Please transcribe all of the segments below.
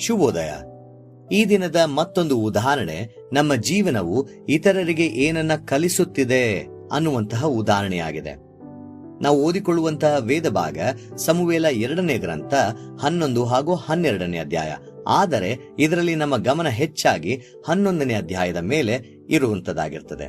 ಶುಭೋದಯ. ಈ ದಿನದ ಮತ್ತೊಂದು ಉದಾಹರಣೆ ನಮ್ಮ ಜೀವನವು ಇತರರಿಗೆ ಏನನ್ನ ಕಲಿಸುತ್ತಿದೆ ಅನ್ನುವಂತಹ ಉದಾಹರಣೆಯಾಗಿದೆ. ನಾವು ಓದಿಕೊಳ್ಳುವಂತಹ ವೇದ ಭಾಗ ಸಮುವೇಲ 2ನೇ ಗ್ರಂಥ 11 ಹಾಗೂ 12ನೇ ಅಧ್ಯಾಯ. ಆದರೆ ಇದರಲ್ಲಿ ನಮ್ಮ ಗಮನ ಹೆಚ್ಚಾಗಿ 11ನೇ ಅಧ್ಯಾಯದ ಮೇಲೆ ಇರುವಂತದ್ದಾಗಿರ್ತದೆ.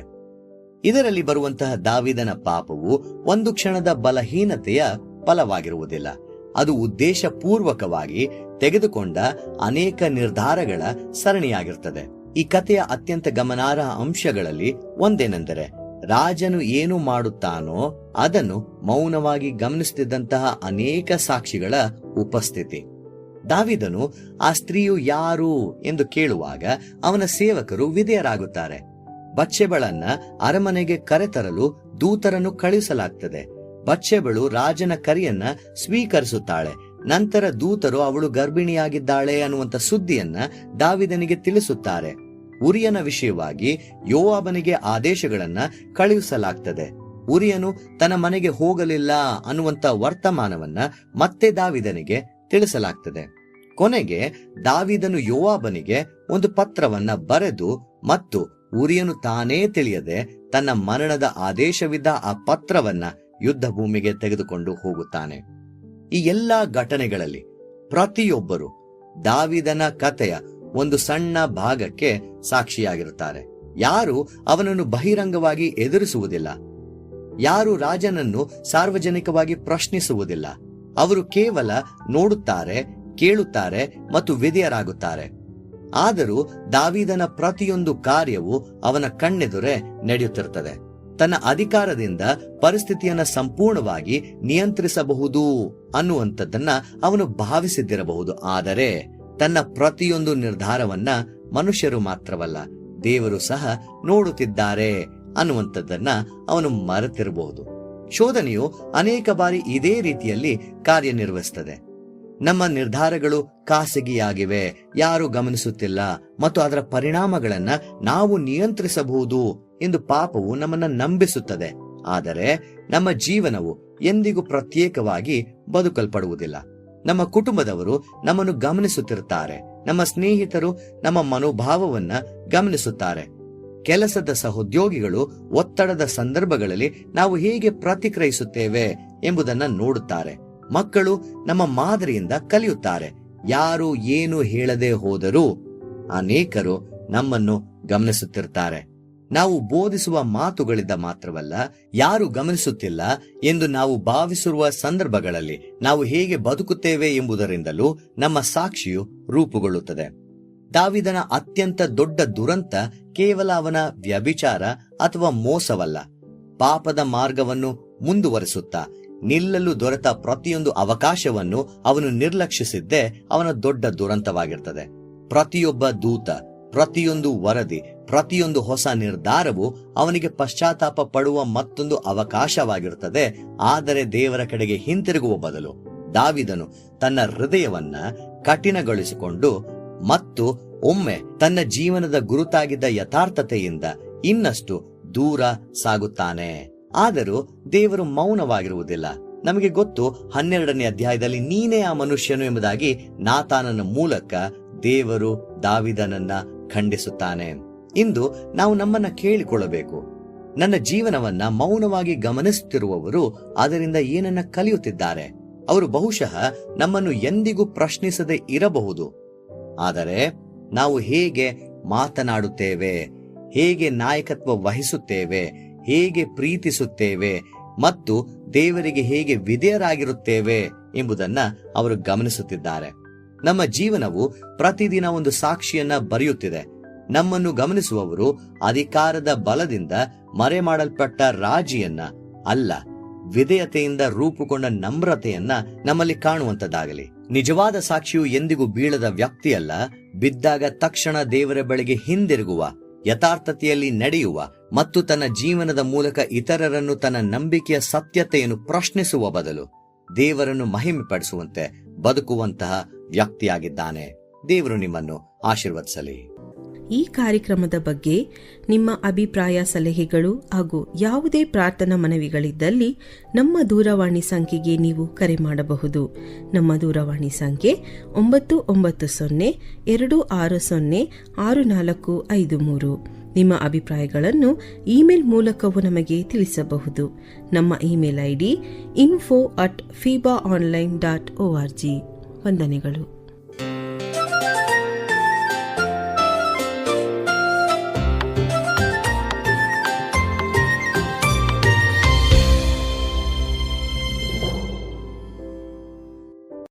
ಇದರಲ್ಲಿ ಬರುವಂತಹ ದಾವೀದನ ಪಾಪವು ಒಂದು ಕ್ಷಣದ ಬಲಹೀನತೆಯ ಫಲವಾಗಿರುವುದಿಲ್ಲ. ಅದು ಉದ್ದೇಶಪೂರ್ವಕವಾಗಿ ತೆಗೆದುಕೊಂಡ ಅನೇಕ ನಿರ್ಧಾರಗಳ ಸರಣಿಯಾಗಿರ್ತದೆ. ಈ ಕಥೆಯ ಅತ್ಯಂತ ಗಮನಾರ್ಹ ಅಂಶಗಳಲ್ಲಿ ಒಂದೇನೆಂದರೆ, ರಾಜನು ಏನು ಮಾಡುತ್ತಾನೋ ಅದನ್ನು ಮೌನವಾಗಿ ಗಮನಿಸುತ್ತಿದ್ದಂತಹ ಅನೇಕ ಸಾಕ್ಷಿಗಳ ಉಪಸ್ಥಿತಿ. ದಾವೀದನು ಆ ಸ್ತ್ರೀಯು ಯಾರು ಎಂದು ಕೇಳುವಾಗ ಅವನ ಸೇವಕರು ವಿಧೇಯರಾಗುತ್ತಾರೆ. ಬತ್ಷೆಬಳನ್ನ ಅರಮನೆಗೆ ಕರೆತರಲು ದೂತರನ್ನು ಕಳುಹಿಸಲಾಗ್ತದೆ. ಬತ್ಷೆಬಳು ರಾಜನ ಕರೆಯನ್ನ ಸ್ವೀಕರಿಸುತ್ತಾಳೆ. ನಂತರ ದೂತರು ಅವಳು ಗರ್ಭಿಣಿಯಾಗಿದ್ದಾಳೆ ಅನ್ನುವಂತ ಸುದ್ದಿಯನ್ನ ದಾವೀದನಿಗೆ ತಿಳಿಸುತ್ತಾರೆ. ಉರಿಯನ ವಿಷಯವಾಗಿ ಯೋವಾಬನಿಗೆ ಆದೇಶಗಳನ್ನ ಕಳುಹಿಸಲಾಗ್ತದೆ. ಉರಿಯನು ತನ್ನ ಮನೆಗೆ ಹೋಗಲಿಲ್ಲ ಅನ್ನುವಂತ ವರ್ತಮಾನವನ್ನ ಮತ್ತೆ ದಾವೀದನಿಗೆ ತಿಳಿಸಲಾಗ್ತದೆ. ಕೊನೆಗೆ ದಾವೀದನು ಯೋವಾಬನಿಗೆ ಒಂದು ಪತ್ರವನ್ನ ಬರೆದು ಮತ್ತು ಉರಿಯನು ತಾನೇ ತಿಳಿಯದೆ ತನ್ನ ಮರಣದ ಆದೇಶವಿದ್ದ ಆ ಪತ್ರವನ್ನ ಯುದ್ಧ ಭೂಮಿಗೆ ತೆಗೆದುಕೊಂಡು ಹೋಗುತ್ತಾನೆ. ಈ ಎಲ್ಲಾ ಘಟನೆಗಳಲ್ಲಿ ಪ್ರತಿಯೊಬ್ಬರು ದಾವೀದನ ಕಥೆಯ ಒಂದು ಸಣ್ಣ ಭಾಗಕ್ಕೆ ಸಾಕ್ಷಿಯಾಗಿರುತ್ತಾರೆ. ಯಾರು ಅವನನ್ನು ಬಹಿರಂಗವಾಗಿ ಎದುರಿಸುವುದಿಲ್ಲ. ಯಾರು ರಾಜನನ್ನು ಸಾರ್ವಜನಿಕವಾಗಿ ಪ್ರಶ್ನಿಸುವುದಿಲ್ಲ. ಅವರು ಕೇವಲ ನೋಡುತ್ತಾರೆ, ಕೇಳುತ್ತಾರೆ ಮತ್ತು ವಿಧೇಯರಾಗುತ್ತಾರೆ. ಆದರೂ ದಾವೀದನ ಪ್ರತಿಯೊಂದು ಕಾರ್ಯವು ಅವನ ಕಣ್ಣೆದುರೇ ನಡೆಯುತ್ತಿರುತ್ತದೆ. ತನ್ನ ಅಧಿಕಾರದಿಂದ ಪರಿಸ್ಥಿತಿಯನ್ನ ಸಂಪೂರ್ಣವಾಗಿ ನಿಯಂತ್ರಿಸಬಹುದು ಅನ್ನುವಂಥದ್ದನ್ನ ಅವನು ಭಾವಿಸಿದ್ದಿರಬಹುದು. ಆದರೆ ತನ್ನ ಪ್ರತಿಯೊಂದು ನಿರ್ಧಾರವನ್ನ ಮನುಷ್ಯರು ಮಾತ್ರವಲ್ಲ, ದೇವರು ಸಹ ನೋಡುತ್ತಿದ್ದಾರೆ ಅನ್ನುವಂಥದ್ದನ್ನ ಅವನು ಮರೆತಿರಬಹುದು. ಶೋಧನೆಯು ಅನೇಕ ಬಾರಿ ಇದೇ ರೀತಿಯಲ್ಲಿ ಕಾರ್ಯನಿರ್ವಹಿಸುತ್ತದೆ. ನಮ್ಮ ನಿರ್ಧಾರಗಳು ಖಾಸಗಿಯಾಗಿವೆ, ಯಾರು ಗಮನಿಸುತ್ತಿಲ್ಲ ಮತ್ತು ಅದರ ಪರಿಣಾಮಗಳನ್ನ ನಾವು ನಿಯಂತ್ರಿಸಬಹುದು ಎಂದು ಪಾಪವು ನಮ್ಮನ್ನ ನಂಬಿಸುತ್ತದೆ. ಆದರೆ ನಮ್ಮ ಜೀವನವು ಎಂದಿಗೂ ಪ್ರತ್ಯೇಕವಾಗಿ ಬದುಕಲ್ಪಡುವುದಿಲ್ಲ. ನಮ್ಮ ಕುಟುಂಬದವರು ನಮ್ಮನ್ನು ಗಮನಿಸುತ್ತಿರುತ್ತಾರೆ. ನಮ್ಮ ಸ್ನೇಹಿತರು ನಮ್ಮ ಮನೋಭಾವವನ್ನ ಗಮನಿಸುತ್ತಾರೆ. ಕೆಲಸದ ಸಹೋದ್ಯೋಗಿಗಳು ಒತ್ತಡದ ಸಂದರ್ಭಗಳಲ್ಲಿ ನಾವು ಹೇಗೆ ಪ್ರತಿಕ್ರಿಯಿಸುತ್ತೇವೆ ಎಂಬುದನ್ನ ನೋಡುತ್ತಾರೆ. ಮಕ್ಕಳು ನಮ್ಮ ಮಾದರಿಯಿಂದ ಕಲಿಯುತ್ತಾರೆ. ಯಾರು ಏನು ಹೇಳದೆ ಹೋದರೂ ಅನೇಕರು ನಮ್ಮನ್ನು ಗಮನಿಸುತ್ತಿರುತ್ತಾರೆ. ನಾವು ಬೋಧಿಸುವ ಮಾತುಗಳಿಂದ ಮಾತ್ರವಲ್ಲ, ಯಾರು ಗಮನಿಸುತ್ತಿಲ್ಲ ಎಂದು ನಾವು ಭಾವಿಸಿರುವ ಸಂದರ್ಭಗಳಲ್ಲಿ ನಾವು ಹೇಗೆ ಬದುಕುತ್ತೇವೆ ಎಂಬುದರಿಂದಲೂ ನಮ್ಮ ಸಾಕ್ಷಿಯು ರೂಪುಗೊಳ್ಳುತ್ತದೆ. ದಾವೀದನ ಅತ್ಯಂತ ದೊಡ್ಡ ದುರಂತ ಕೇವಲ ಅವನ ವ್ಯಭಿಚಾರ ಅಥವಾ ಮೋಸವಲ್ಲ. ಪಾಪದ ಮಾರ್ಗವನ್ನು ಮುಂದುವರಿಸುತ್ತಾ ನಿಲ್ಲಲು ದೊರೆತ ಪ್ರತಿಯೊಂದು ಅವಕಾಶವನ್ನು ಅವನು ನಿರ್ಲಕ್ಷಿಸಿದ್ದೇ ಅವನ ದೊಡ್ಡ ದುರಂತವಾಗಿರ್ತದೆ. ಪ್ರತಿಯೊಬ್ಬ ದೂತ, ಪ್ರತಿಯೊಂದು ವರದಿ, ಪ್ರತಿಯೊಂದು ಹೊಸ ನಿರ್ಧಾರವು ಅವನಿಗೆ ಪಶ್ಚಾತ್ತಾಪ ಪಡುವ ಮತ್ತೊಂದು ಅವಕಾಶವಾಗಿರುತ್ತದೆ. ಆದರೆ ದೇವರ ಕಡೆಗೆ ಹಿಂತಿರುಗುವ ಬದಲು ದಾವೀದನು ತನ್ನ ಹೃದಯವನ್ನ ಕಠಿಣಗೊಳಿಸಿಕೊಂಡು ಮತ್ತು ಒಮ್ಮೆ ತನ್ನ ಜೀವನದ ಗುರುತಾಗಿದ್ದ ಯಥಾರ್ಥತೆಯಿಂದ ಇನ್ನಷ್ಟು ದೂರ ಸಾಗುತ್ತಾನೆ. ಆದರೂ ದೇವರು ಮೌನವಾಗಿರುವುದಿಲ್ಲ. ನಮಗೆ ಗೊತ್ತು, 12ನೇ ಅಧ್ಯಾಯದಲ್ಲಿ ನೀನೇ ಆ ಮನುಷ್ಯನು ಎಂಬುದಾಗಿ ನಾತಾನನ ಮೂಲಕ ದೇವರು ದಾವೀದನನ್ನ ಖಂಡಿಸುತ್ತಾನೆ. ಇಂದು ನಾವು ನಮ್ಮನ್ನ ಕೇಳಿಕೊಳ್ಳಬೇಕು, ನನ್ನ ಜೀವನವನ್ನ ಮೌನವಾಗಿ ಗಮನಿಸುತ್ತಿರುವವರು ಅದರಿಂದ ಏನನ್ನ ಕಲಿಯುತ್ತಿದ್ದಾರೆ? ಅವರು ಬಹುಶಃ ನಮ್ಮನ್ನು ಎಂದಿಗೂ ಪ್ರಶ್ನಿಸದೆ ಇರಬಹುದು. ಆದರೆ ನಾವು ಹೇಗೆ ಮಾತನಾಡುತ್ತೇವೆ, ಹೇಗೆ ನಾಯಕತ್ವ ವಹಿಸುತ್ತೇವೆ, ಹೇಗೆ ಪ್ರೀತಿಸುತ್ತೇವೆ ಮತ್ತು ದೇವರಿಗೆ ಹೇಗೆ ವಿಧೇಯರಾಗಿರುತ್ತೇವೆ ಎಂಬುದನ್ನ ಅವರು ಗಮನಿಸುತ್ತಿದ್ದಾರೆ. ನಮ್ಮ ಜೀವನವು ಪ್ರತಿದಿನ ಒಂದು ಸಾಕ್ಷಿಯನ್ನ ಬರೆಯುತ್ತಿದೆ. ನಮ್ಮನ್ನು ಗಮನಿಸುವವರು ಅಧಿಕಾರದ ಬಲದಿಂದ ಮರೆಮಾಡಲ್ಪಟ್ಟ ರಾಜಿಯನ್ನ ಅಲ್ಲ, ವಿಧೇಯತೆಯಿಂದ ರೂಪುಗೊಂಡ ನಮ್ರತೆಯನ್ನ ನಮ್ಮಲ್ಲಿ ಕಾಣುವಂತದ್ದಾಗಲಿ. ನಿಜವಾದ ಸಾಕ್ಷಿಯು ಎಂದಿಗೂ ಬೀಳದ ವ್ಯಕ್ತಿಯಲ್ಲ, ಬಿದ್ದಾಗ ತಕ್ಷಣ ದೇವರ ಬಳಿಗೆ ಹಿಂದಿರುಗುವ, ಯಥಾರ್ಥತೆಯಲ್ಲಿ ನಡೆಯುವ ಮತ್ತು ತನ್ನ ಜೀವನದ ಮೂಲಕ ಇತರರನ್ನು ತನ್ನ ನಂಬಿಕೆಯ ಸತ್ಯತೆಯನ್ನು ಪ್ರಶ್ನಿಸುವ ಬದಲು ದೇವರನ್ನು ಮಹಿಮೆಪಡಿಸುವಂತೆ ಬದುಕುವಂತಹ ವ್ಯಕ್ತಿಯಾಗಿದ್ದಾನೆ. ದೇವರು ನಿಮ್ಮನ್ನು ಆಶೀರ್ವದಿಸಲಿ. ಈ ಕಾರ್ಯಕ್ರಮದ ಬಗ್ಗೆ ನಿಮ್ಮ ಅಭಿಪ್ರಾಯ, ಸಲಹೆಗಳು ಹಾಗೂ ಯಾವುದೇ ಪ್ರಾರ್ಥನಾ ಮನವಿಗಳಿದ್ದಲ್ಲಿ ನಮ್ಮ ದೂರವಾಣಿ ಸಂಖ್ಯೆಗೆ ನೀವು ಕರೆ ಮಾಡಬಹುದು. ನಮ್ಮ ದೂರವಾಣಿ ಸಂಖ್ಯೆ 9902606453. ನಿಮ್ಮ ಅಭಿಪ್ರಾಯಗಳನ್ನು ಇಮೇಲ್ ಮೂಲಕವೂ ನಮಗೆ ತಿಳಿಸಬಹುದು. ನಮ್ಮ ಇಮೇಲ್ ID info@fibaonline.org. ವಂದನೆಗಳು.